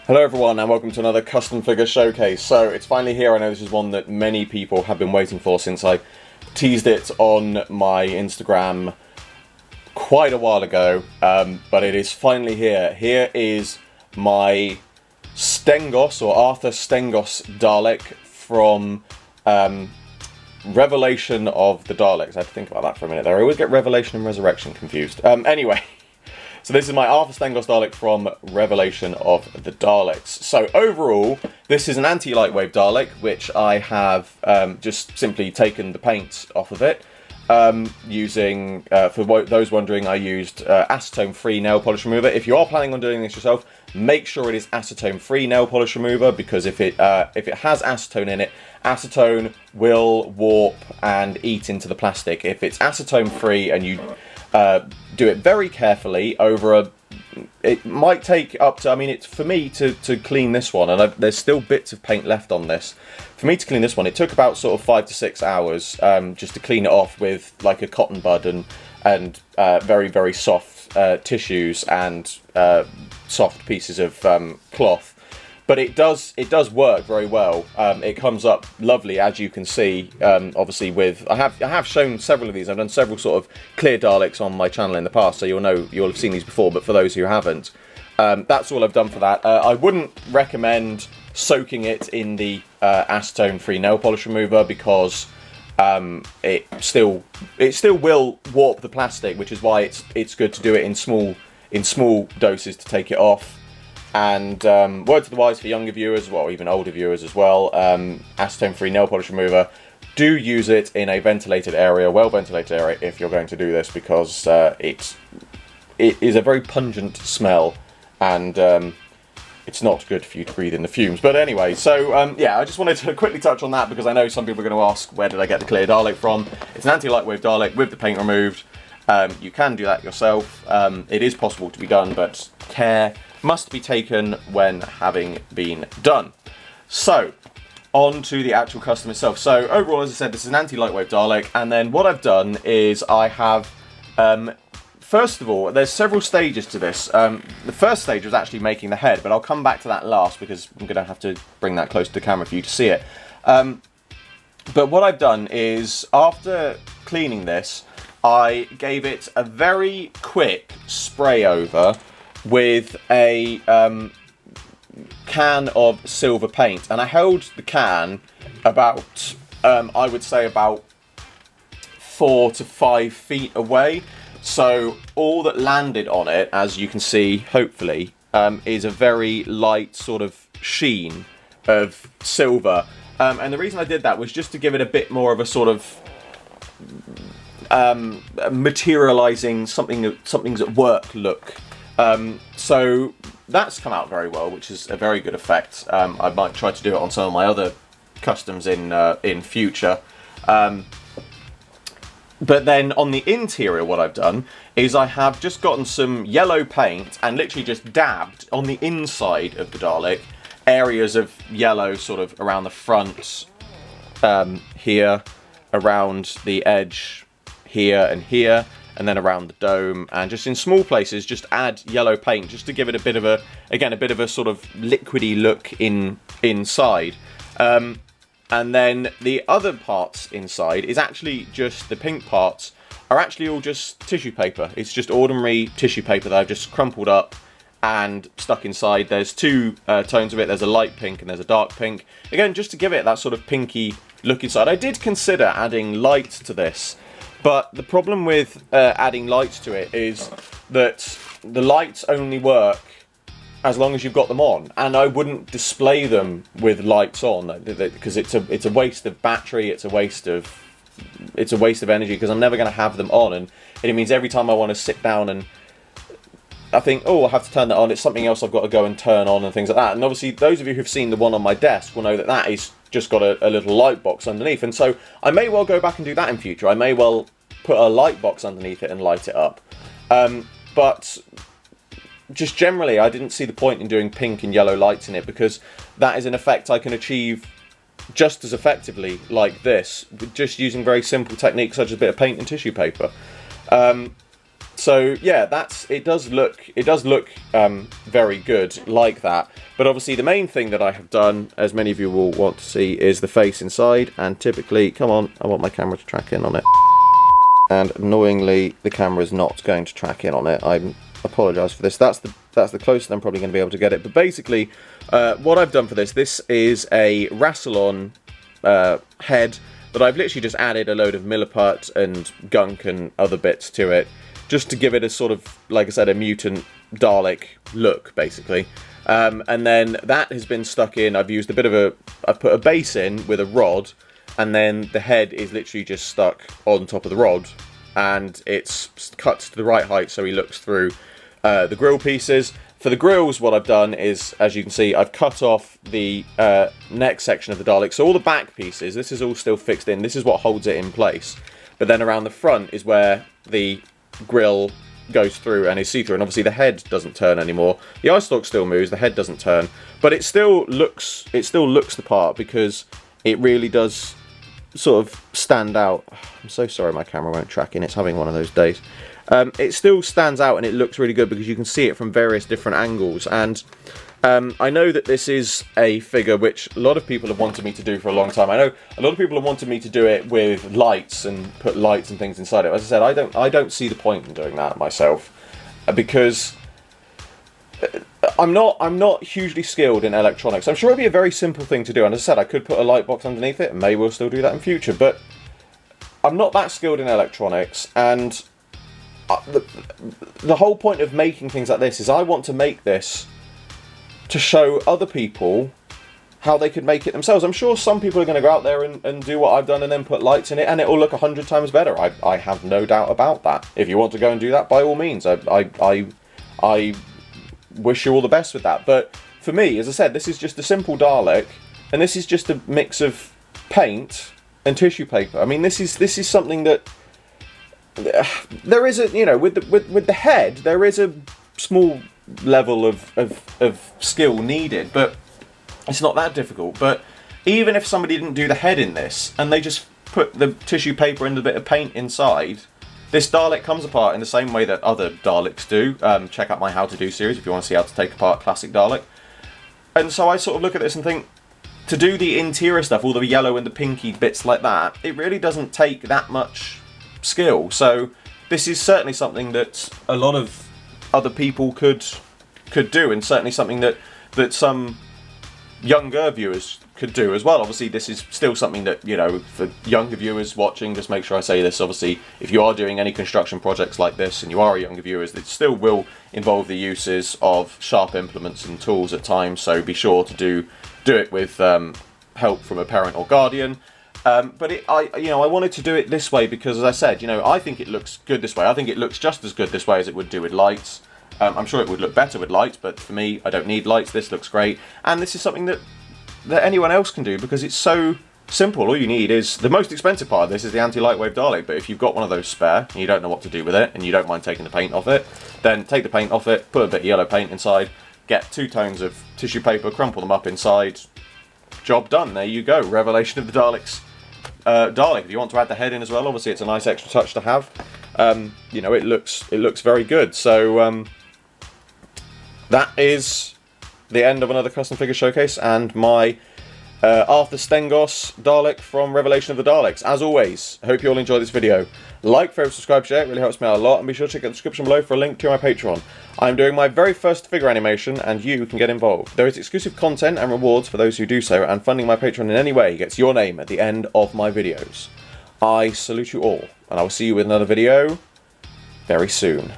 Hello everyone and welcome to another custom figure showcase. So it's finally here. I know this is one that many people have been waiting for since I teased it on my Instagram quite a while ago, but it is finally here. Here is my Stengos, or Arthur Stengos Dalek from Revelation of the Daleks. I had to think about that for a minute there. I always get Revelation and Resurrection confused. Anyway. So this is my Arthur Stengos Dalek from Revelation of the Daleks. So overall, this is an anti-lightwave Dalek, which I have just simply taken the paint off of it. Using, for those wondering, I used acetone-free nail polish remover. If you are planning on doing this yourself, make sure it is acetone-free nail polish remover, because if it has acetone in it, acetone will warp and eat into the plastic. If it's acetone-free and you do it very carefully over it might take up to, I mean, it's for me to clean this one, and there's still bits of paint left on this. For me to clean this one, it took about sort of 5 to 6 hours just to clean it off with like a cotton bud and very, very soft tissues and soft pieces of cloth. But it does work very well. It comes up lovely, as you can see. Obviously, with I have shown several of these. I've done several sort of clear Daleks on my channel in the past, so you'll have seen these before. But for those who haven't, that's all I've done for that. I wouldn't recommend soaking it in the acetone-free nail polish remover, because it still will warp the plastic, which is why it's good to do it in small doses to take it off. And word to the wise for younger viewers, well, even older viewers as well, acetone-free nail polish remover, do use it in a ventilated area, well-ventilated area, if you're going to do this, because it is a very pungent smell, and it's not good for you to breathe in the fumes. But anyway, so yeah, I just wanted to quickly touch on that, because I know some people are going to ask, where did I get the clear Dalek from? It's an anti-lightwave Dalek with the paint removed. You can do that yourself. It is possible to be done, but care must be taken when having been done. So, on to the actual custom itself. So, overall, as I said, this is an anti-lightwave Dalek, and then what I've done is I have, first of all, there's several stages to this. The first stage was actually making the head, but I'll come back to that last, because I'm going to have to bring that close to the camera for you to see it. But what I've done is, after cleaning this, I gave it a very quick spray over with a can of silver paint, and I held the can about I would say about 4 to 5 feet away, so all that landed on it, as you can see hopefully, is a very light sort of sheen of silver, and the reason I did that was just to give it a bit more of a sort of materializing something's at work look. So that's come out very well, which is a very good effect. I might try to do it on some of my other customs in future. But then on the interior, what I've done is I have just gotten some yellow paint and literally just dabbed on the inside of the Dalek areas of yellow, sort of around the front, here, around the edge, here and here, and then around the dome, and just in small places just add yellow paint just to give it a bit of a, again, a bit of a sort of liquidy look inside. And then the other parts inside is actually just, the pink parts are actually all just tissue paper. It's just ordinary tissue paper that I've just crumpled up and stuck inside. There's two tones of it. There's a light pink and there's a dark pink. Again, just to give it that sort of pinky look inside. I did consider adding light to this, but the problem with adding lights to it is that the lights only work as long as you've got them on, and I wouldn't display them with lights on, because it's a waste of battery, it's a waste of energy, because I'm never going to have them on, and it means every time I want to sit down and I think, oh, I'll have to turn that on, it's something else I've got to go and turn on and things like that. And obviously those of you who've seen the one on my desk will know that that is just got a little light box underneath, and so I may well go back and do that in future. I may well put a light box underneath it and light it up, but just generally I didn't see the point in doing pink and yellow lights in it, because that is an effect I can achieve just as effectively like this, just using very simple techniques such as a bit of paint and tissue paper. So yeah, it does look very good like that. But obviously the main thing that I have done, as many of you will want to see, is the face inside. And typically, come on, I want my camera to track in on it. And annoyingly, the camera is not going to track in on it. I apologise for this. That's the closest I'm probably going to be able to get it. But basically, what I've done for this is a Rassilon head that I've literally just added a load of milliput and gunk and other bits to it, just to give it a sort of, like I said, a mutant Dalek look, basically. And then that has been stuck in. I've used a bit of I've put a base in with a rod, and then the head is literally just stuck on top of the rod, and it's cut to the right height so he looks through the grill pieces. For the grills, what I've done is, as you can see, I've cut off the neck section of the Dalek. So all the back pieces, this is all still fixed in. This is what holds it in place. But then around the front is where the grill goes through and is see-through. And obviously the head doesn't turn anymore. The eye stalk still moves, the head doesn't turn. But it still looks the part, because it really does sort of stand out. I'm so sorry my camera won't track in. It's having one of those days. It still stands out and it looks really good because you can see it from various different angles. And I know that this is a figure which a lot of people have wanted me to do for a long time. I know a lot of people have wanted me to do it with lights and put lights and things inside it. As I said, I don't see the point in doing that myself, because I'm not hugely skilled in electronics. I'm sure it'd be a very simple thing to do. And as I said, I could put a light box underneath it, and maybe we'll still do that in future. But I'm not that skilled in electronics, and the whole point of making things like this is I want to make this to show other people how they could make it themselves. I'm sure some people are going to go out there and do what I've done and then put lights in it, and it will look 100 times better. I have no doubt about that. If you want to go and do that, by all means, I wish you all the best with that. But for me, as I said, this is just a simple Dalek, and this is just a mix of paint and tissue paper. I mean, this is something that there is a, you know, with the head, there is a small level of skill needed, but it's not that difficult. But even if somebody didn't do the head in this and they just put the tissue paper and a bit of paint inside, this Dalek comes apart in the same way that other Daleks do. Check out my How to Do series if you want to see how to take apart classic Dalek. And so I sort of look at this and think, to do the interior stuff, all the yellow and the pinky bits like that, it really doesn't take that much skill. So this is certainly something that a lot of other people could do, and certainly something that some younger viewers could do as well. Obviously this is still something that, you know, for younger viewers watching, just make sure I say this, obviously if you are doing any construction projects like this and you are a younger viewer, it still will involve the uses of sharp implements and tools at times, so be sure to do it with help from a parent or guardian. But I wanted to do it this way because, as I said, you know, I think it looks good this way. I think it looks just as good this way as it would do with lights. I'm sure it would look better with lights, but for me, I don't need lights. This looks great, and this is something that anyone else can do because it's so simple. All you need is, the most expensive part of this is the anti-lightwave Dalek, but if you've got one of those spare and you don't know what to do with it and you don't mind taking the paint off it, then take the paint off it, put a bit of yellow paint inside, get 2 tones of tissue paper, crumple them up inside, job done. There you go, Revelation of the Daleks Dalek. If you want to add the head in as well, obviously it's a nice extra touch to have. You know, it looks very good. So that is the end of another custom figure showcase and my Arthur Stengos Dalek from Revelation of the Daleks. As always, I hope you all enjoyed this video. Like, favourite, subscribe, share, it really helps me out a lot, and be sure to check out the description below for a link to my Patreon. I'm doing my very first figure animation and you can get involved. There is exclusive content and rewards for those who do so, and funding my Patreon in any way gets your name at the end of my videos. I salute you all, and I will see you with another video very soon.